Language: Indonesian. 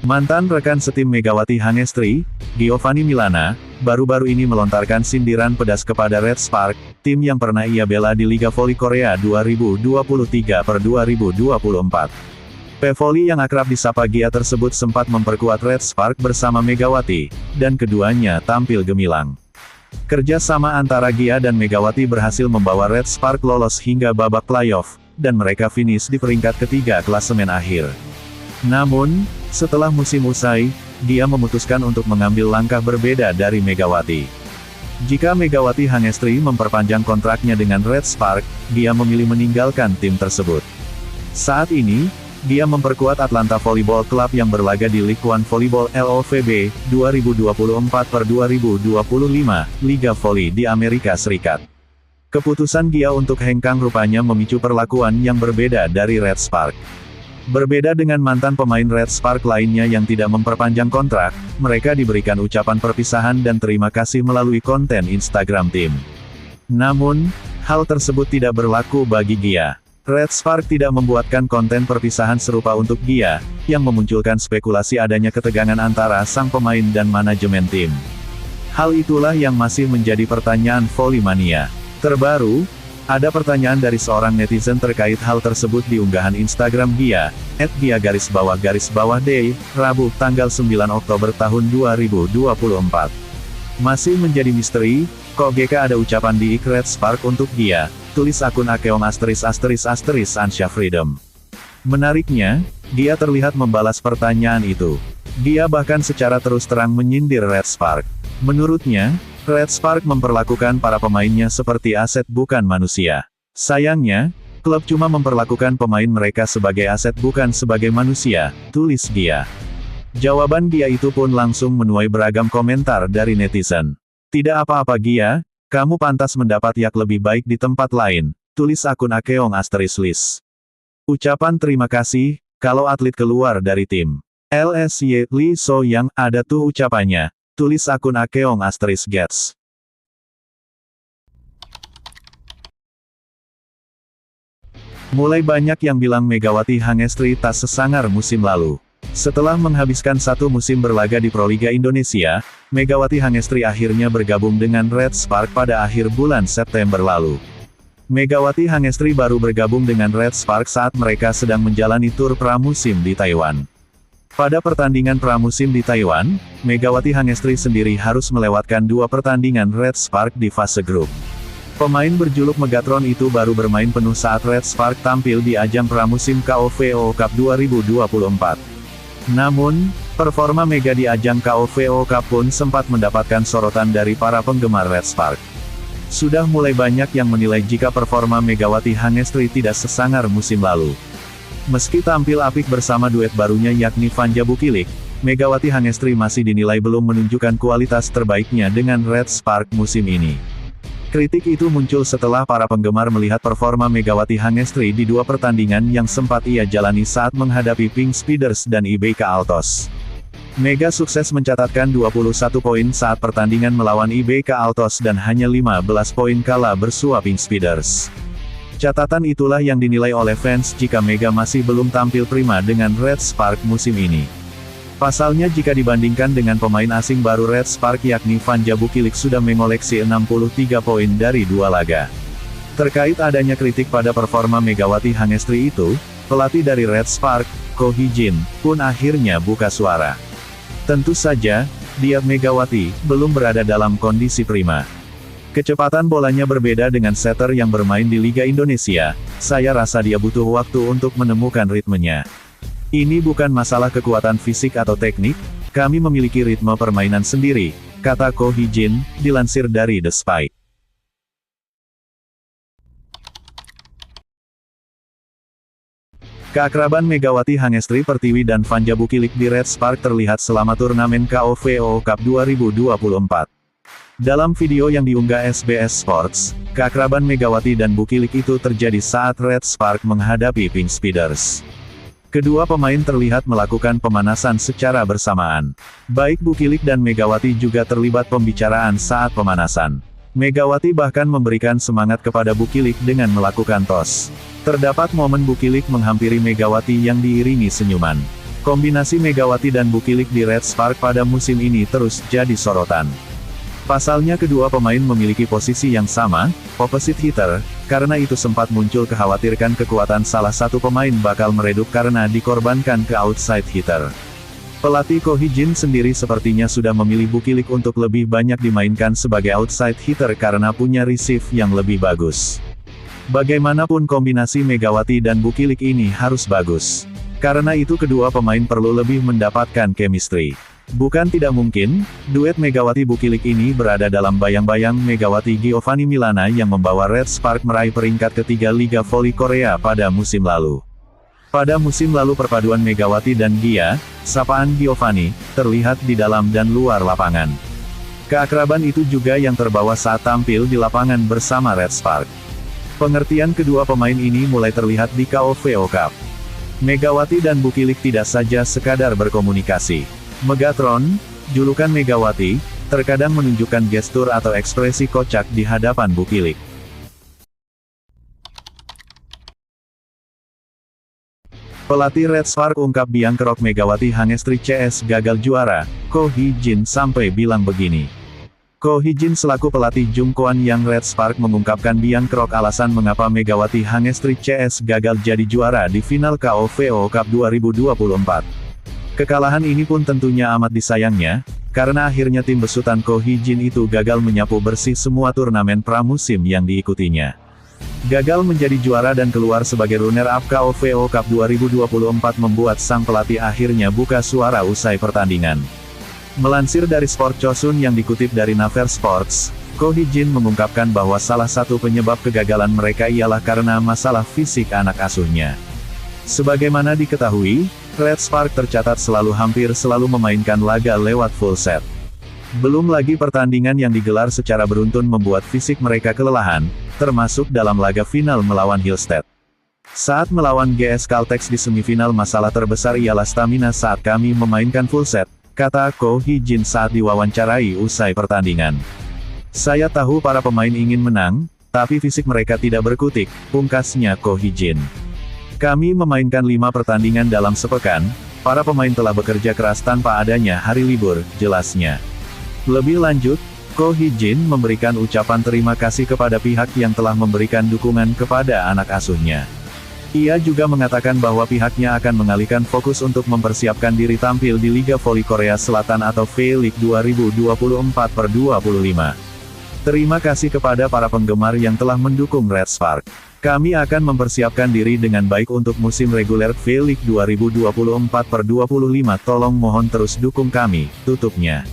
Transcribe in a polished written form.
Mantan rekan setim Megawati Hangestri, Giovanni Milana, baru-baru ini melontarkan sindiran pedas kepada Red Spark, tim yang pernah ia bela di Liga Voli Korea 2023/2024. Pevoli yang akrab disapa Gia tersebut sempat memperkuat Red Spark bersama Megawati, dan keduanya tampil gemilang. Kerja sama antara Gia dan Megawati berhasil membawa Red Spark lolos hingga babak playoff, dan mereka finish di peringkat ketiga klasemen akhir. Namun, setelah musim usai, Gia memutuskan untuk mengambil langkah berbeda dari Megawati. Jika Megawati Hangestri memperpanjang kontraknya dengan Red Spark, Gia memilih meninggalkan tim tersebut. Saat ini, Gia memperkuat Atlanta Volleyball Club yang berlaga di League One Volleyball LOVB 2024/2025, Liga Voli di Amerika Serikat. Keputusan Gia untuk hengkang rupanya memicu perlakuan yang berbeda dari Red Spark. Berbeda dengan mantan pemain Red Spark lainnya yang tidak memperpanjang kontrak, mereka diberikan ucapan perpisahan dan terima kasih melalui konten Instagram tim. Namun, hal tersebut tidak berlaku bagi Gia. Red Spark tidak membuatkan konten perpisahan serupa untuk Gia, yang memunculkan spekulasi adanya ketegangan antara sang pemain dan manajemen tim. Hal itulah yang masih menjadi pertanyaan Volley-mania. Terbaru, ada pertanyaan dari seorang netizen terkait hal tersebut di unggahan Instagram Gia, @gia__day, Rabu, tanggal 9 Oktober tahun 2024. Masih menjadi misteri, kok GK ada ucapan di Red Spark untuk Gia, tulis akun Akeong **Ansha Freedom. Menariknya, Gia terlihat membalas pertanyaan itu. Gia bahkan secara terus terang menyindir Red Spark. Menurutnya, Red Spark memperlakukan para pemainnya seperti aset bukan manusia. Sayangnya, klub cuma memperlakukan pemain mereka sebagai aset bukan sebagai manusia, tulis Gia. Jawaban Gia itu pun langsung menuai beragam komentar dari netizen. Tidak apa-apa Gia, kamu pantas mendapat yak lebih baik di tempat lain, tulis akun Akeong **Lis. Ucapan terima kasih, kalau atlet keluar dari tim. LSY Lee So Yang, ada tuh ucapannya. Tulis akun Akeong **Gets. Mulai banyak yang bilang Megawati Hangestri tak sesangar musim lalu. Setelah menghabiskan satu musim berlaga di Proliga Indonesia, Megawati Hangestri akhirnya bergabung dengan Red Spark pada akhir bulan September lalu. Megawati Hangestri baru bergabung dengan Red Spark saat mereka sedang menjalani tur pramusim di Taiwan. Pada pertandingan pramusim di Taiwan, Megawati Hangestri sendiri harus melewatkan 2 pertandingan Red Spark di fase grup. Pemain berjuluk Megatron itu baru bermain penuh saat Red Spark tampil di ajang pramusim KOVO Cup 2024. Namun, performa Mega di ajang KOVO Cup pun sempat mendapatkan sorotan dari para penggemar Red Spark. Sudah mulai banyak yang menilai jika performa Megawati Hangestri tidak sesangar musim lalu. Meski tampil apik bersama duet barunya yakni Vanja Bukilik, Megawati Hangestri masih dinilai belum menunjukkan kualitas terbaiknya dengan Red Spark musim ini. Kritik itu muncul setelah para penggemar melihat performa Megawati Hangestri di 2 pertandingan yang sempat ia jalani saat menghadapi Pink Speeders dan IBK Altos. Mega sukses mencatatkan 21 poin saat pertandingan melawan IBK Altos dan hanya 15 poin kala bersua Pink Speeders. Catatan itulah yang dinilai oleh fans jika Mega masih belum tampil prima dengan Red Spark musim ini. Pasalnya jika dibandingkan dengan pemain asing baru Red Spark yakni Vanja Bukilik sudah mengoleksi 63 poin dari 2 laga. Terkait adanya kritik pada performa Megawati Hangestri itu, pelatih dari Red Spark, Ko Hee-jin, pun akhirnya buka suara. Tentu saja, dia Megawati, belum berada dalam kondisi prima. Kecepatan bolanya berbeda dengan setter yang bermain di Liga Indonesia, saya rasa dia butuh waktu untuk menemukan ritmenya. Ini bukan masalah kekuatan fisik atau teknik, kami memiliki ritme permainan sendiri, kata Ko Hee-jin, dilansir dari The Spike. Keakraban Megawati Hangestri Pertiwi dan Vanja Bukilik di Red Spark terlihat selama turnamen KOVO Cup 2024. Dalam video yang diunggah SBS Sports, keakraban Megawati dan Bukilik itu terjadi saat Red Spark menghadapi Pink Speeders. Kedua pemain terlihat melakukan pemanasan secara bersamaan. Baik Bukilik dan Megawati juga terlibat pembicaraan saat pemanasan. Megawati bahkan memberikan semangat kepada Bukilik dengan melakukan tos. Terdapat momen Bukilik menghampiri Megawati yang diiringi senyuman. Kombinasi Megawati dan Bukilik di Red Spark pada musim ini terus jadi sorotan. Pasalnya kedua pemain memiliki posisi yang sama, opposite hitter, karena itu sempat muncul kekhawatirkan kekuatan salah satu pemain bakal meredup karena dikorbankan ke outside hitter. Pelatih Ko Hee-jin sendiri sepertinya sudah memilih Bukilik untuk lebih banyak dimainkan sebagai outside hitter karena punya receive yang lebih bagus. Bagaimanapun kombinasi Megawati dan Bukilik ini harus bagus. Karena itu kedua pemain perlu lebih mendapatkan chemistry. Bukan tidak mungkin, duet Megawati Bukilik ini berada dalam bayang-bayang Megawati Giovanni Milana yang membawa Red Spark meraih peringkat ketiga Liga Voli Korea pada musim lalu. Pada musim lalu perpaduan Megawati dan Gia, sapaan Giovanni, terlihat di dalam dan luar lapangan. Keakraban itu juga yang terbawa saat tampil di lapangan bersama Red Spark. Pengertian kedua pemain ini mulai terlihat di KOVO Cup. Megawati dan Bukilik tidak saja sekadar berkomunikasi. Megatron, julukan Megawati, terkadang menunjukkan gestur atau ekspresi kocak di hadapan Bukilik. Pelatih Red Spark ungkap biang kerok Megawati Hangestri CS gagal juara, Ko Hee-jin sampai bilang begini. Ko Hee-jin selaku pelatih Jungkoan yang Red Spark mengungkapkan biang kerok alasan mengapa Megawati Hangestri CS gagal jadi juara di final KOVO Cup 2024. Kekalahan ini pun tentunya amat disayangnya, karena akhirnya tim besutan Ko Hee-jin itu gagal menyapu bersih semua turnamen pramusim yang diikutinya. Gagal menjadi juara dan keluar sebagai runner-up KOVO Cup 2024 membuat sang pelatih akhirnya buka suara usai pertandingan. Melansir dari Sport Chosun yang dikutip dari Naver Sports, Ko Hee-jin mengungkapkan bahwa salah satu penyebab kegagalan mereka ialah karena masalah fisik anak asuhnya. Sebagaimana diketahui, Red Spark tercatat hampir selalu memainkan laga lewat full set. Belum lagi pertandingan yang digelar secara beruntun membuat fisik mereka kelelahan, termasuk dalam laga final melawan Hillstead. Saat melawan GS Caltex di semifinal masalah terbesar ialah stamina saat kami memainkan full set, kata Ko Hee-jin saat diwawancarai usai pertandingan. Saya tahu para pemain ingin menang, tapi fisik mereka tidak berkutik, pungkasnya Ko Hee-jin. Kami memainkan 5 pertandingan dalam sepekan, para pemain telah bekerja keras tanpa adanya hari libur, jelasnya. Lebih lanjut, Ko Hee-jin memberikan ucapan terima kasih kepada pihak yang telah memberikan dukungan kepada anak asuhnya. Ia juga mengatakan bahwa pihaknya akan mengalihkan fokus untuk mempersiapkan diri tampil di Liga Voli Korea Selatan atau V-League 2024/25. Terima kasih kepada para penggemar yang telah mendukung Red Spark. Kami akan mempersiapkan diri dengan baik untuk musim reguler V-League 2024/25. Tolong mohon terus dukung kami, tutupnya.